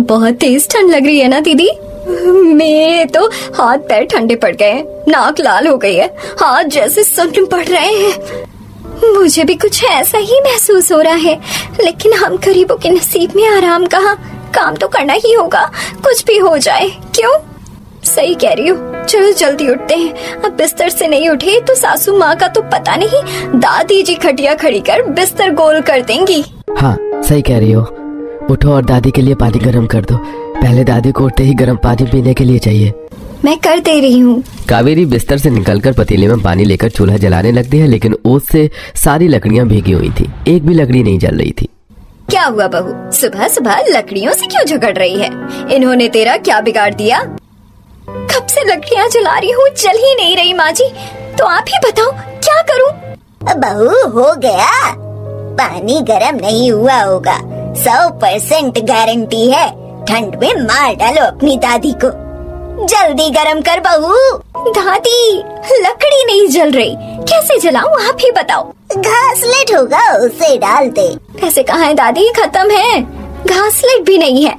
बहुत तेज ठंड लग रही है ना दीदी। मेरे तो हाथ पैर ठंडे पड़ गए हैं, नाक लाल हो गई है, हाथ जैसे सुन्न पड़ रहे हैं। मुझे भी कुछ ऐसा ही महसूस हो रहा है, लेकिन हम गरीबों के नसीब में आराम कहाँ। काम तो करना ही होगा, कुछ भी हो जाए। क्यों? सही कह रही हो, चलो जल्दी उठते हैं। अब बिस्तर से नहीं उठे तो सासू माँ का तो पता नहीं, दादी जी खटिया खड़ी कर बिस्तर गोल कर देंगी। हाँ सही कह रही हो, उठो और दादी के लिए पानी गर्म कर दो। पहले दादी को उठते ही गर्म पानी पीने के लिए चाहिए। मैं कर दे रही हूँ। कावेरी बिस्तर से निकलकर पतीले में पानी लेकर चूल्हा जलाने लगती है, लेकिन उससे सारी लकड़ियाँ भीगी हुई थी, एक भी लकड़ी नहीं जल रही थी। क्या हुआ बहू, सुबह सुबह लकड़ियों से क्यों झगड़ रही है? इन्होंने तेरा क्या बिगाड़ दिया? कब से लकड़ियाँ जला रही हूँ, जल ही नहीं रही। माँ जी तो आप ही बताओ क्या करूँ? बहू हो गया, पानी गर्म नहीं हुआ होगा, 100% गारंटी है। ठंड में मार डालो अपनी दादी को, जल्दी गर्म कर बहू। दादी लकड़ी नहीं जल रही, कैसे जलाऊं आप ही बताओ। घासलेट होगा, उसे डाल दे। पैसे कहाँ है दादी, खत्म है, घासलेट भी नहीं है।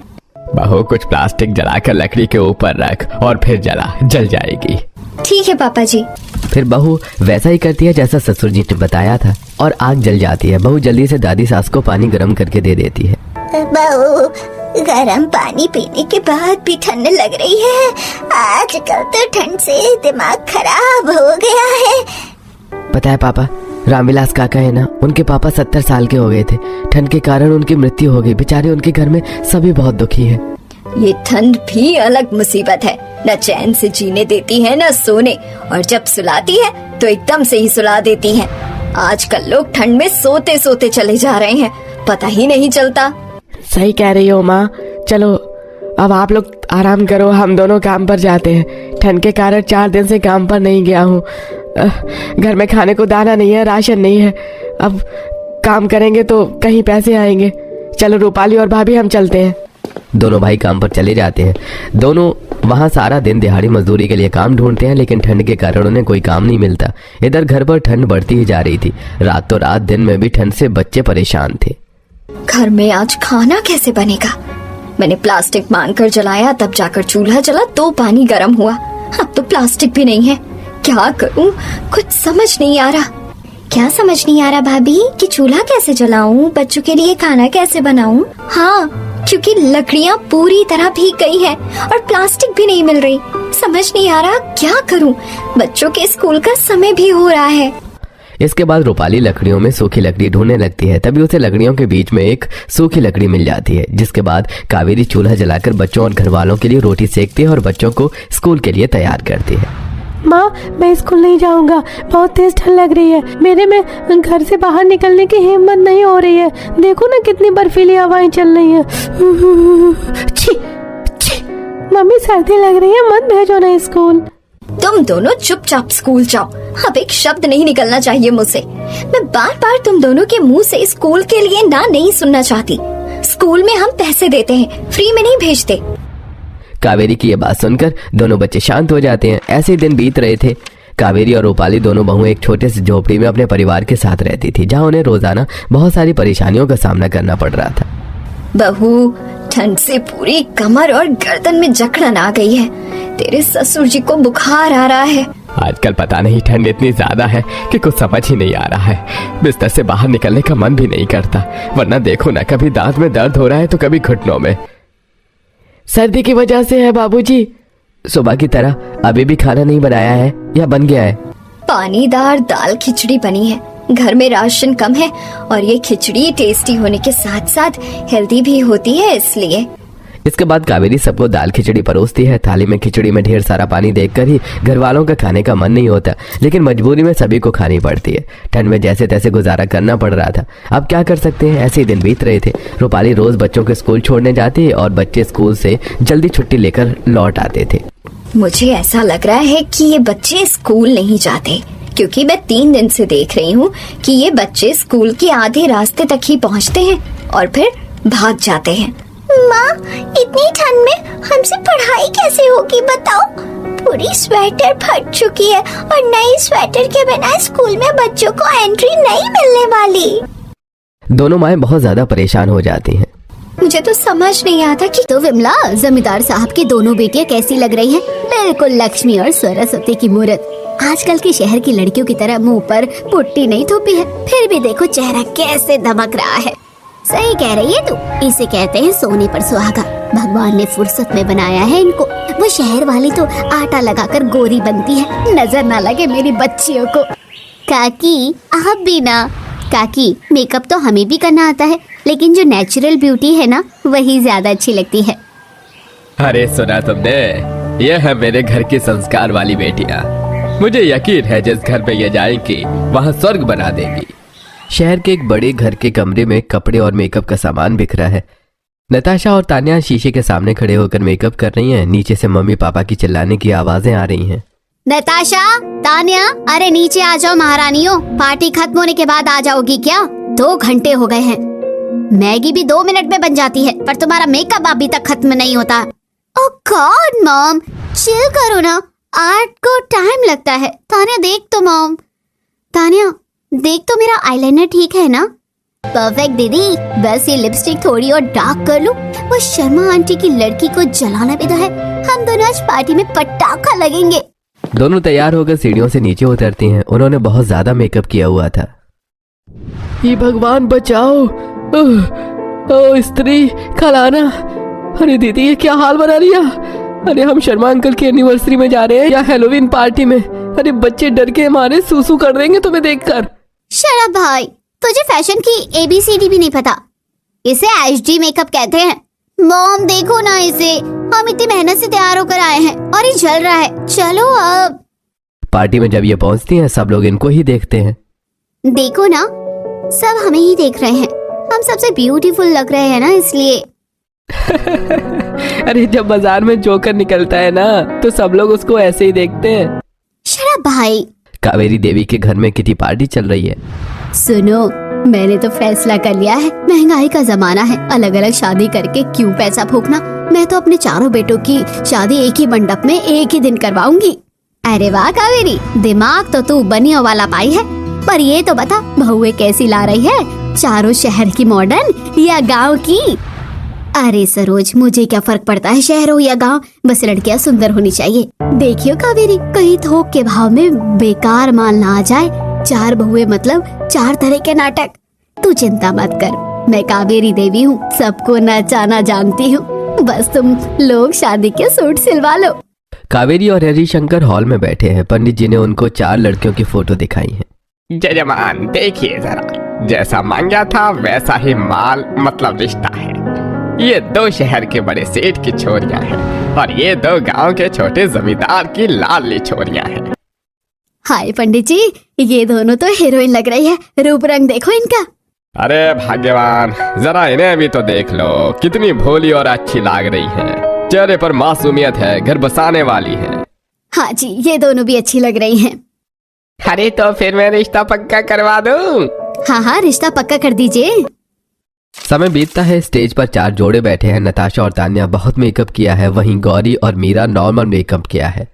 बहू कुछ प्लास्टिक जलाकर लकड़ी के ऊपर रख और फिर जल जाएगी। ठीक है पापा जी। फिर बहू वैसा ही करती है जैसा ससुर जी ने बताया था और आग जल जाती है। बहू जल्दी से दादी सास को पानी गर्म करके दे देती है। बहू गर्म पानी पीने के बाद भी ठंड लग रही है। आजकल तो ठंड से दिमाग खराब हो गया है। पता है पापा, रामविलास काका है ना, उनके पापा 70 साल के हो गए थे। ठंड के कारण उनकी मृत्यु हो गई। बेचारे उनके घर में सभी बहुत दुखी है। ये ठंड भी अलग मुसीबत है, न चैन से जीने देती है न सोने, और जब सुलाती है तो एकदम से ही सुला देती है। आजकल लोग ठंड में सोते सोते चले जा रहे हैं, पता ही नहीं चलता। सही कह रही हो माँ। चलो अब आप लोग आराम करो, हम दोनों काम पर जाते हैं। ठंड के कारण 4 दिन से काम पर नहीं गया हूँ। घर में खाने को दाना नहीं है, राशन नहीं है। अब काम करेंगे तो कहीं पैसे आएंगे। चलो रूपाली और भाभी हम चलते हैं। दोनों भाई काम पर चले जाते हैं। दोनों वहाँ सारा दिन दिहाड़ी मजदूरी के लिए काम ढूंढते हैं, लेकिन ठंड के कारण उन्हें कोई काम नहीं मिलता। इधर घर पर ठंड बढ़ती ही जा रही थी। रातों रात दिन में भी ठंड से बच्चे परेशान थे। घर में आज खाना कैसे बनेगा? मैंने प्लास्टिक मांगकर जलाया, तब जाकर चूल्हा जला तो पानी गर्म हुआ। अब तो प्लास्टिक भी नहीं है, क्या करूं? कुछ समझ नहीं आ रहा। क्या समझ नहीं आ रहा भाभी कि चूल्हा कैसे जलाऊं, बच्चों के लिए खाना कैसे बनाऊं? हाँ, क्योंकि लकड़ियाँ पूरी तरह भीग गई है और प्लास्टिक भी नहीं मिल रही। समझ नहीं आ रहा क्या करूं। बच्चों के स्कूल का समय भी हो रहा है। इसके बाद रूपाली लकड़ियों में सूखी लकड़ी ढूंढने लगती है। तभी उसे लकड़ियों के बीच में एक सूखी लकड़ी मिल जाती है, जिसके बाद कावेरी चूल्हा जलाकर बच्चों और घर वालों के लिए रोटी सेकती है और बच्चों को स्कूल के लिए तैयार करती है। माँ मैं स्कूल नहीं जाऊंगा, बहुत तेज ठंड लग रही है। मेरे में घर से बाहर निकलने की हिम्मत नहीं हो रही है। देखो ना कितनी बर्फीली हवाएं चल रही है। छी, छी। मम्मी सर्दी लग रही है, मत भेजो ना स्कूल। तुम दोनों चुपचाप स्कूल जाओ। अब एक शब्द नहीं निकलना चाहिए मुझसे। मैं बार बार तुम दोनों के मुंह से स्कूल के लिए ना नहीं सुनना चाहती। स्कूल में हम पैसे देते हैं, फ्री में नहीं भेजते। कावेरी की ये बात सुनकर दोनों बच्चे शांत हो जाते हैं। ऐसे ही दिन बीत रहे थे। कावेरी और रूपाली दोनों बहुएं एक छोटे से झोपड़ी में अपने परिवार के साथ रहती थी, जहाँ उन्हें रोजाना बहुत सारी परेशानियों का सामना करना पड़ रहा था। बहू ठंड से पूरी कमर और गर्दन में जकड़न आ गई है। तेरे ससुर जी को बुखार आ रहा है। आजकल पता नहीं ठंड इतनी ज्यादा है कि कुछ समझ ही नहीं आ रहा है। बिस्तर से बाहर निकलने का मन भी नहीं करता, वरना देखो ना, कभी दांत में दर्द हो रहा है तो कभी घुटनों में। सर्दी की वजह से है बाबूजी। सुबह की तरह अभी भी खाना नहीं बनाया है या बन गया है? पानीदार दाल खिचड़ी बनी है। घर में राशन कम है और ये खिचड़ी टेस्टी होने के साथ साथ हेल्दी भी होती है, इसलिए। इसके बाद कावेरी सबको दाल खिचड़ी परोसती है। थाली में खिचड़ी में ढेर सारा पानी देखकर ही घर वालों का खाने का मन नहीं होता, लेकिन मजबूरी में सभी को खानी पड़ती है। ठंड में जैसे तैसे गुजारा करना पड़ रहा था। अब क्या कर सकते हैं, ऐसे ही दिन बीत रहे थे। रूपाली रोज बच्चों को स्कूल छोड़ने जाती और बच्चे स्कूल से जल्दी छुट्टी लेकर लौट आते थे। मुझे ऐसा लग रहा है कि ये बच्चे स्कूल नहीं जाते, क्योंकि मैं 3 दिन से देख रही हूँ कि ये बच्चे स्कूल के आधे रास्ते तक ही पहुँचते हैं और फिर भाग जाते हैं। माँ इतनी ठंड में हमसे पढ़ाई कैसे होगी बताओ? पूरी स्वेटर फट चुकी है और नई स्वेटर के बिना स्कूल में बच्चों को एंट्री नहीं मिलने वाली। दोनों माएं बहुत ज्यादा परेशान हो जाती हैं। मुझे तो समझ नहीं आता कि तो विमला, जमींदार साहब की दोनों बेटियां कैसी लग रही हैं? बिल्कुल लक्ष्मी और सरस्वती की मूर्त। आजकल की शहर की लड़कियों की तरह मुंह पर पुट्टी नहीं थोपी है, फिर भी देखो चेहरा कैसे दमक रहा है। सही कह रही है तू, इसे कहते हैं सोने पर सुहागा। भगवान ने फुर्सत में बनाया है इनको। वो शहर वाली तो आटा लगाकर गोरी बनती है, नजर ना लगे मेरी बच्चियों को। काकी आप भी ना। काकी, मेकअप तो हमें भी करना आता है, लेकिन जो नेचुरल ब्यूटी है ना, वही ज्यादा अच्छी लगती है। अरे सुना तुमने, ये है मेरे घर की संस्कार वाली बेटियां। मुझे यकीन है जिस घर में ये जाएंगी वहाँ स्वर्ग बना देगी। शहर के एक बड़े घर के कमरे में कपड़े और मेकअप का सामान बिखरा है। नताशा और तान्या शीशे के सामने खड़े होकर मेकअप कर रही हैं। नीचे से मम्मी पापा की चिल्लाने की आवाजें आ रही हैं। नताशा, तान्या, अरे नीचे आ जाओ महारानियों। पार्टी खत्म होने के बाद आ जाओगी क्या? 2 घंटे हो गए हैं। मैगी भी 2 मिनट में बन जाती है, पर तुम्हारा मेकअप अभी तक खत्म नहीं होता। ओह गॉड मॉम, चिल करो ना, आर्ट को टाइम लगता है। तान्या देख तो मॉम, तान्या देख तो मेरा आईलाइनर ठीक है ना? परफेक्ट दीदी, बस ये लिपस्टिक थोड़ी और डार्क कर लूं। वो शर्मा आंटी की लड़की को जलाना भी तो है। हम दोनों आज पार्टी में पटाखा लगेंगे। दोनों तैयार होकर सीढ़ियों से नीचे उतरती हैं। उन्होंने बहुत ज्यादा मेकअप किया हुआ था। ये भगवान बचाओ। ओ स्त्री खलाना। अरे दीदी, ये क्या हाल बना लिया? अरे हम शर्मा अंकल की एनिवर्सरी में जा रहे हैं या हेलोवीन पार्टी में? अरे बच्चे डर के मारे सूसू कर देंगे तुम्हें देखकर। शट अप भाई, तुझे फैशन की ABCD भी नहीं पता। इसे HD मेकअप कहते हैं। मॉम देखो ना इसे, हम इतनी मेहनत से तैयार होकर आए हैं और ये जल रहा है। चलो अब। पार्टी में जब ये पहुंचती हैं सब लोग इनको ही देखते हैं। देखो ना, सब हमें ही देख रहे हैं। हम सबसे ब्यूटीफुल लग रहे हैं ना, इसलिए। अरे जब बाजार में जोकर निकलता है ना, तो सब लोग उसको ऐसे ही देखते हैं। शट अप भाई। कावेरी देवी के घर में किटी पार्टी चल रही है। सुनो, मैंने तो फैसला कर लिया है। महंगाई का जमाना है, अलग अलग शादी करके क्यों पैसा फूकना। मैं तो अपने चारों बेटों की शादी एक ही मंडप में एक ही दिन करवाऊंगी। अरे वाह कावेरी, दिमाग तो तू बनियों वाला पाई है। पर ये तो बता, बहुएं कैसी ला रही है? चारों शहर की मॉडर्न या गाँव की? अरे सरोज, मुझे क्या फर्क पड़ता है शहर हो या गांव, बस लड़कियां सुंदर होनी चाहिए। देखियो कावेरी, कहीं थोक के भाव में बेकार माल ना आ जाए। 4 बहुएं मतलब 4 तरह के नाटक। तू चिंता मत कर, मैं कावेरी देवी हूँ, सबको नचाना जानती हूँ। बस तुम लोग शादी के सूट सिलवा लो। कावेरी और हरिशंकर हॉल में बैठे हैं। पंडित जी ने उनको 4 लड़कियों की फोटो दिखाई है। जजमान देखिए जरा, जैसा मांगा था वैसा ही माल मतलब रिश्ता है। ये 2 शहर के बड़े सेठ की छोरियां हैं और ये 2 गांव के छोटे जमींदार की लाडली छोरियां हैं। हाय पंडित जी, ये दोनों तो हीरोइन लग रही है। रूप रंग देखो इनका। अरे भाग्यवान, जरा इन्हें भी तो देख लो, कितनी भोली और अच्छी लाग रही हैं। चेहरे पर मासूमियत है, घर बसाने वाली है। हाँ जी, ये दोनों भी अच्छी लग रही हैं। अरे तो फिर मैं रिश्ता पक्का करवा दूं? हाँ हाँ, रिश्ता पक्का कर दीजिए। समय बीतता है। स्टेज पर 4 जोड़े बैठे हैं। नताशा और तान्या बहुत मेकअप किया है, वहीं गौरी और मीरा नॉर्मल मेकअप किया है।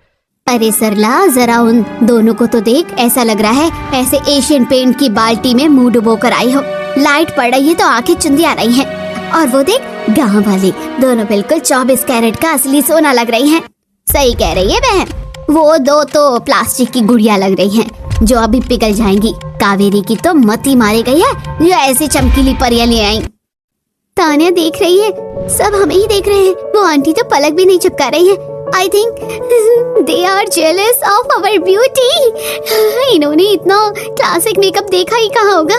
अरे सरला, जरा उन दोनों को तो देख, ऐसा लग रहा है ऐसे एशियन पेंट की बाल्टी में मुंह डुबो कर आई हो। लाइट पड़ रही है तो आंखें चुंदी आ रही हैं। और वो देख, गांव वाले दोनों बिल्कुल 24 कैरेट का असली सोना लग रही हैं। सही कह रही है बहन, वो 2 तो प्लास्टिक की गुड़िया लग रही हैं, जो अभी पिघल जाएंगी। कावेरी की तो मती मारी गई है, जो ऐसी चमकीली परियां ले आई। तान्या देख रही है, सब हमें ही देख रहे हैं। वो आंटी तो पलक भी नहीं चिपका रही है। I think they are jealous of our beauty. इन्होंने इतना क्लासिक मेकअप देखा ही कहाँ होगा।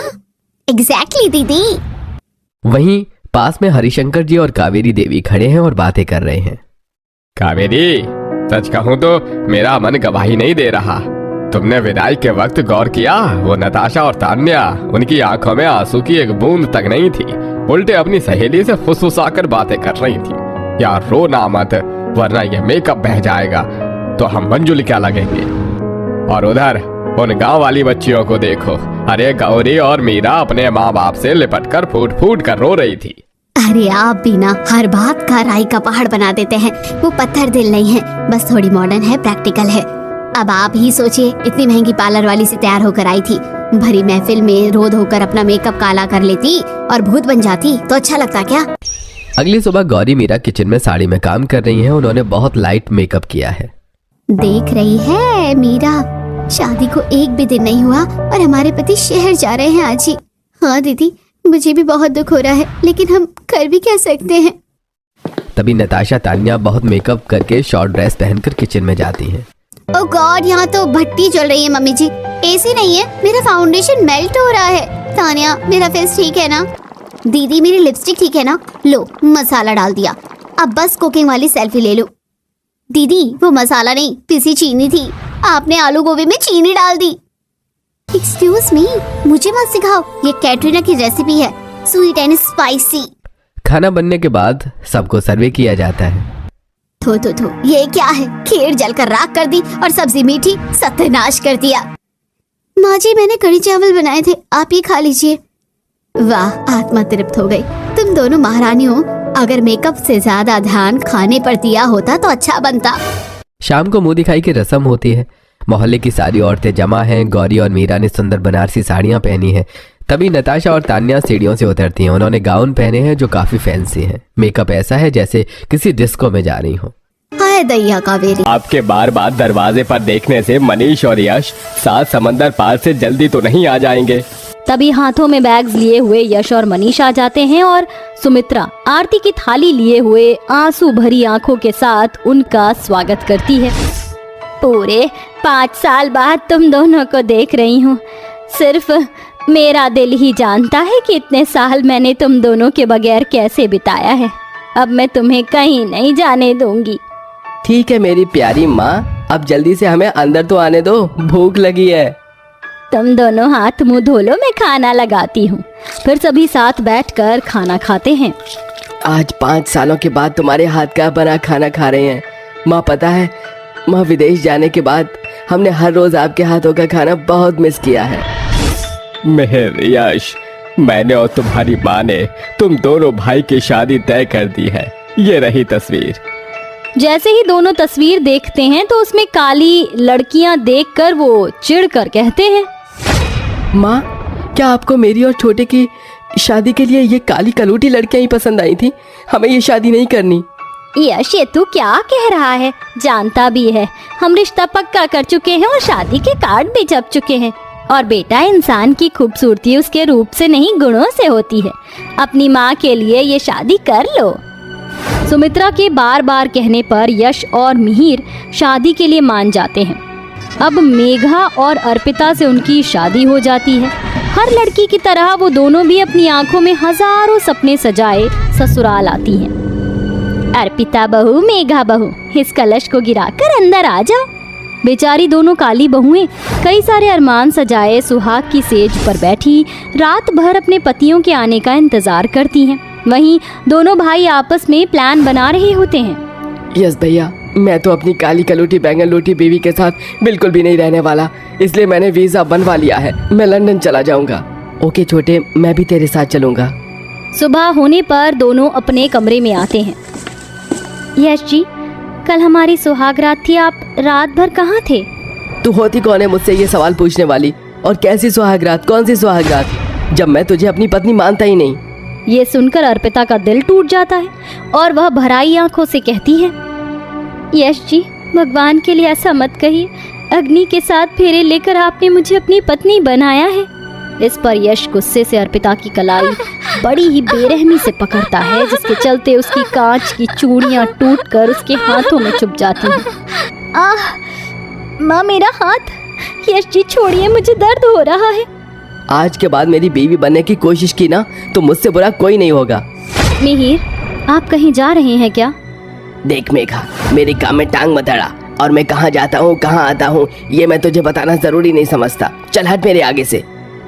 Exactly दीदी। वहीं पास में हरिशंकर जी और कावेरी देवी खड़े हैं और बातें कर रहे हैं। कावेरी, सच कहूँ तो मेरा मन गवाही नहीं दे रहा। तुमने विदाई के वक्त गौर किया? वो नताशा और तान्या, उनकी आंखों में आंसू की एक बूंद तक नहीं थी, उल्टे अपनी सहेली से फुसफुसाकर बातें कर रही थी। यार रो ना मत, वरना ये मेकअप बह जाएगा तो हम मंजुल क्या लगेंगे। और उधर उन गांव वाली बच्चियों को देखो। अरे गौरी और मीरा अपने माँ बाप से लिपटकर फूट फूट कर रो रही थी। अरे आप भी ना हर बात का राई का पहाड़ बना देते हैं। वो पत्थर दिल नहीं है, बस थोड़ी मॉडर्न है, प्रैक्टिकल है। अब आप ही सोचिए, इतनी महंगी पार्लर वाली से तैयार होकर आई थी, भरी महफिल में रो धोकर अपना मेकअप काला कर लेती और भूत बन जाती तो अच्छा लगता क्या? अगली सुबह गौरी मीरा किचन में साड़ी में काम कर रही हैं। उन्होंने बहुत लाइट मेकअप किया है। देख रही है मीरा, शादी को एक भी दिन नहीं हुआ और हमारे पति शहर जा रहे हैं आज ही। हाँ दीदी, मुझे भी बहुत दुख हो रहा है, लेकिन हम कर भी क्या सकते हैं। तभी नताशा तान्या बहुत मेकअप करके शॉर्ट ड्रेस पहनकर किचन में जाती हैं। ओह गॉड, यहाँ तो भट्टी चल रही है मम्मी जी। एसी नहीं है, मेरा फाउंडेशन मेल्ट हो रहा है। तान्या, मेरा फेस ठीक है ना? दीदी, मेरी लिपस्टिक ठीक है ना? लो, मसाला डाल दिया। अब बस कुकिंग वाली सेल्फी ले लो। दीदी, वो मसाला नहीं, पिसी चीनी थी। आपने आलू गोभी में चीनी डाल दी। एक्सक्यूज मी, मुझे मत सिखाओ, ये कैटरीना की रेसिपी है, स्वीट एंड स्पाइसी। खाना बनने के बाद सबको सर्वे किया जाता है। थो, ये क्या है? खीर जलकर राख कर दी और सब्जी मीठी, सत्यानाश कर दिया। माँ जी, मैंने कढ़ी चावल बनाए थे, आप ये खा लीजिए। वाह, आत्मा तृप्त हो गई। तुम दोनों महारानी हो। अगर मेकअप से ज्यादा ध्यान खाने पर दिया होता तो अच्छा बनता। शाम को मुंह दिखाई की रस्म होती है। मोहल्ले की सारी औरतें जमा हैं। गौरी और मीरा ने सुंदर बनारसी साड़ियां पहनी हैं। तभी नताशा और तान्या सीढ़ियों से उतरती हैं। उन्होंने गाउन पहने हैं जो काफी फैंसी हैं। मेकअप ऐसा है जैसे किसी डिस्को में जा रही हो। हाय दैया कावेरी। आपके बार बार दरवाजे पर देखने से मनीष और यश 7 समंदर पार से जल्दी तो नहीं आ जाएंगे। तभी हाथों में बैग्स लिए हुए यश और मनीष आ जाते हैं और सुमित्रा आरती की थाली लिए हुए आंसू भरी आंखों के साथ उनका स्वागत करती है। पूरे 5 साल बाद तुम दोनों को देख रही हूँ। सिर्फ मेरा दिल ही जानता है कि इतने साल मैंने तुम दोनों के बगैर कैसे बिताया है। अब मैं तुम्हें कहीं नहीं जाने दूंगी। ठीक है मेरी प्यारी माँ, अब जल्दी से हमें अंदर तो आने दो, भूख लगी है। तुम दोनों हाथ मुंह धो लो, मैं खाना लगाती हूँ। फिर सभी साथ बैठकर खाना खाते हैं। आज 5 सालों के बाद तुम्हारे हाथ का बना खाना खा रहे हैं। माँ, पता है, माँ विदेश जाने के बाद हमने हर रोज आपके हाथों का खाना बहुत मिस किया है। मेहर, यश, मैंने और तुम्हारी माँ ने तुम दोनों भाई की शादी तय कर दी है। ये रही तस्वीर। जैसे ही दोनों तस्वीर देखते हैं तो उसमें काली लड़कियां देखकर वो चिढ़कर कहते हैं, माँ, क्या आपको मेरी और छोटे की शादी के लिए ये काली कलूटी लड़कियां ही पसंद आई थी? हमें ये शादी नहीं करनी। यश, ये तू क्या कह रहा है? जानता भी है हम रिश्ता पक्का कर चुके हैं और शादी के कार्ड भी छप चुके हैं। और बेटा, इंसान की खूबसूरती उसके रूप से नहीं, गुणों से होती है। अपनी माँ के लिए ये शादी कर लो। सुमित्रा के बार बार कहने पर यश और मिहिर शादी के लिए मान जाते हैं। अब मेघा और अर्पिता से उनकी शादी हो जाती है। हर लड़की की तरह वो दोनों भी अपनी आंखों में हजारों सपने सजाए ससुराल आती हैं। अर्पिता बहू, मेघा बहू, इस कलश को गिराकर अंदर आ जाओ। बेचारी दोनों काली बहुएं कई सारे अरमान सजाए सुहाग की सेज पर बैठी रात भर अपने पतियों के आने का इंतजार करती हैं। वहीं दोनों भाई आपस में प्लान बना रहे होते हैं। यस भैया, मैं तो अपनी काली कलूटी बैंगन लोटी बीवी के साथ बिल्कुल भी नहीं रहने वाला, इसलिए मैंने वीजा बनवा लिया है। मैं लंदन चला जाऊंगा। ओके छोटे, मैं भी तेरे साथ चलूंगा। सुबह होने पर दोनों अपने कमरे में आते हैं। यश जी, कल हमारी सुहागरात थी, आप रात भर कहाँ थे? तू होती कौन है मुझसे ये सवाल पूछने वाली? और कैसी सुहागरात, कौन सी सुहागरात, जब मैं तुझे अपनी पत्नी मानता ही नहीं। ये सुनकर अर्पिता का दिल टूट जाता है और वह भराई आंखों से कहती है, यश जी, भगवान के लिए ऐसा मत कहिए। अग्नि के साथ फेरे लेकर आपने मुझे अपनी पत्नी बनाया है। इस पर यश गुस्से से अर्पिता की कलाई बड़ी ही बेरहमी से पकड़ता है, जिसके चलते उसकी कांच की चूड़ियां टूटकर उसके हाथों में चुभ जाती हैं। आह माँ, मेरा हाथ। यश जी छोड़िए, मुझे दर्द हो रहा है। आज के बाद मेरी बीवी बनने की कोशिश की ना तो मुझसे बुरा कोई नहीं होगा। मिहिर, आप कहीं जा रहे हैं क्या? देख मेघा, मेरे काम में टांग मत अड़ा, और मैं कहाँ जाता हूँ कहाँ आता हूँ ये मैं तुझे बताना जरूरी नहीं समझता। चल हट मेरे आगे से।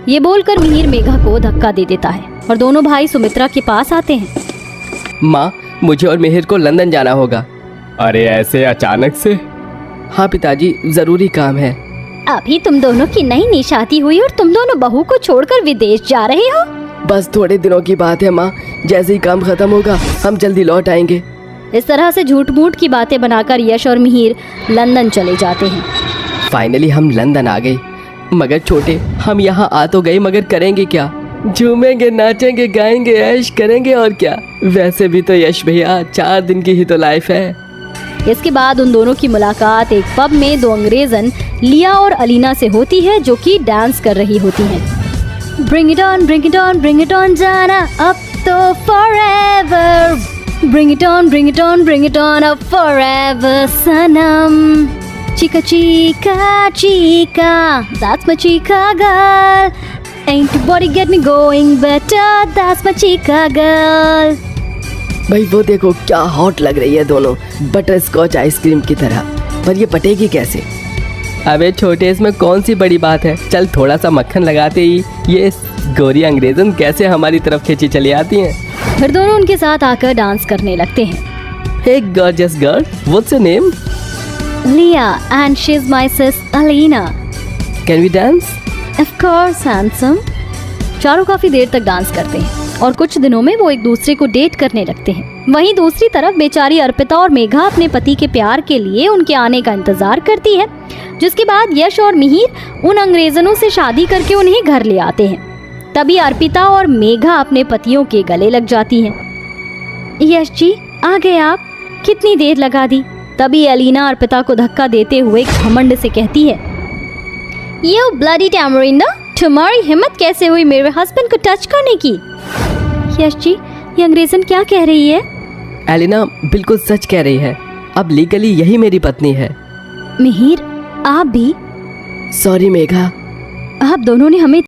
ये बोलकर मिहिर मेघा को धक्का दे देता है और दोनों भाई सुमित्रा के पास आते हैं। माँ, मुझे और मिहिर को लंदन जाना होगा। अरे ऐसे अचानक से? हाँ पिताजी, जरूरी काम है। अभी तुम दोनों की नई शादी हुई और तुम दोनों बहू को छोड़कर विदेश जा रहे हो? बस थोड़े दिनों की बात है माँ, जैसे ही काम खत्म होगा हम जल्दी लौट आएंगे। इस तरह से झूठ मूठ की बातें बनाकर यश और मिहिर लंदन चले जाते हैं। फाइनली हम लंदन आ गए। मगर छोटे, हम यहाँ आ तो गए, मगर करेंगे क्या? झूमेंगे, नाचेंगे, गाएंगे, ऐश करेंगे और क्या। वैसे भी तो यश भैया 4 दिन की ही तो लाइफ है। इसके बाद उन दोनों की मुलाकात एक पब में 2 अंग्रेजन लिया और अलीना से होती है, जो कि डांस कर रही होती हैं। Bring it on, bring it on, bring it on जाना अब तो forever. Bring it on, bring it on, bring it on अब फॉरएवर सनम। Chica chica chica, that's my chica girl. Ain't nobody get me going better, that's my chica girl. भाई वो देखो क्या hot लग रही है दोनों, बटर स्कॉच आइसक्रीम की तरह। पर ये पटेगी कैसे? अबे छोटे, इसमें कौन सी बड़ी बात है। चल थोड़ा सा मक्खन लगाते ही ये गोरी अंग्रेजन कैसे हमारी तरफ खींची चली आती हैं। फिर दोनों उनके साथ आकर डांस करने लगते हैं। Hey gorgeous girl, what's your name? Leah and she's my sis Alina. Can we dance? Of course, handsome. चारों काफी देर तक डांस करते हैं और कुछ दिनों में वो एक दूसरे को डेट करने लगते हैं। वहीं दूसरी तरफ बेचारी अर्पिता और मेघा अपने पति के प्यार के लिए उनके आने का इंतजार करती है, जिसके बाद यश और मिहिर उन अंग्रेजनों से शादी करके उन्हें घर ले आते हैं। तभी अर्पिता और मेघा अपने पतियों के गले लग जाती हैं। यश जी आ गए आप, कितनी देर लगा दी। तभी अलीना अर्पिता को धक्का देते हुए घमंड से कहती है, यू ब्लडी टैमरिंडा, तुम्हारी हिम्मत कैसे हुई मेरे हस्बैंड को टच करने की। यश जी ये अंग्रेजन क्या कह रही है? एलिना बिल्कुल सच कह रही है, अब लीगली यही मेरी पत्नी है। मिहिर आप भी? सॉरी मेघा, आप दोनों ने हमें